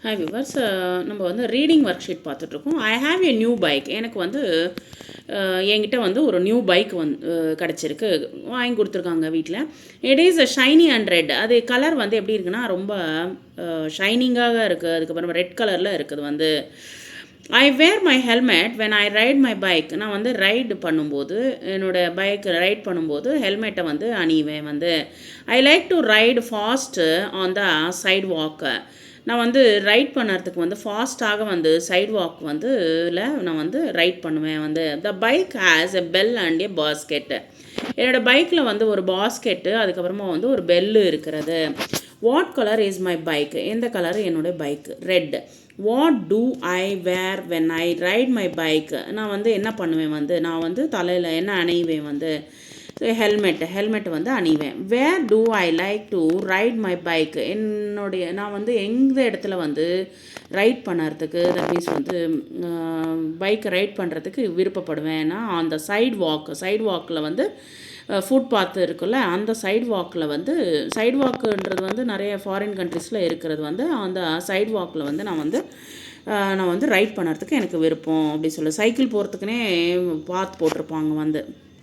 Hi viewers, நம்ம வந்து reading work sheet பார்த்துட்ருக்கோம். I have a new bike. எனக்கு வந்து என்கிட்ட வந்து ஒரு நியூ பைக் கிடச்சிருக்கு, வாங்கி கொடுத்துருக்காங்க வீட்டில். It is a shiny and red. அது கலர் வந்து எப்படி இருக்குன்னா ரொம்ப ஷைனிங்காக இருக்குது. அதுக்கப்புறம் ரெட் கலரில் இருக்குது. வந்து I wear my helmet when I ride my bike. நான் வந்து ரைடு பண்ணும்போது, என்னோடய பைக் ரைட் பண்ணும்போது ஹெல்மெட்டை வந்து அணிவேன். வந்து I like to ride fast on the sidewalk. நான் வந்து ரைட் பண்ணுறதுக்கு வந்து ஃபாஸ்ட்டாக வந்து சைட் வாக் வந்து நான் வந்து ரைட் பண்ணுவேன். வந்து த bike has a bell and a basket. என்னோடய பைக்கில் வந்து ஒரு பாஸ்கெட்டு, அதுக்கப்புறமா வந்து ஒரு பெல்லு இருக்கிறது. What colour is my bike? எந்த கலர் என்னோடய bike? Red. What do I wear when I ride my bike? நான் வந்து என்ன பண்ணுவேன்? வந்து நான் வந்து தலையில் என்ன அணிவேன்? வந்து ஹெல்மெட் வந்து அணிவேன். Where do I like to ride my bike? நான் வந்து எந்த இடத்துல வந்து ரைட் பண்ணுறதுக்கு, தட் மீன்ஸ் வந்து பைக்கை ரைட் பண்ணுறதுக்கு விருப்பப்படுவேன்னா அந்த சைட் வாக்கில் வந்து ஃபுட்பாத் இருக்குல்ல, அந்த சைட் வாக்கில் வந்து சைட் வாக்குன்றது வந்து நிறைய ஃபாரின் கண்ட்ரீஸில் இருக்கிறது. வந்து அந்த சைட் வாக்கில் வந்து நான் வந்து ரைட் பண்ணுறதுக்கு எனக்கு விருப்பம் அப்படி சொல்லி சைக்கிள் போகிறதுக்குனே பாத் போட்டிருப்பாங்க. வந்து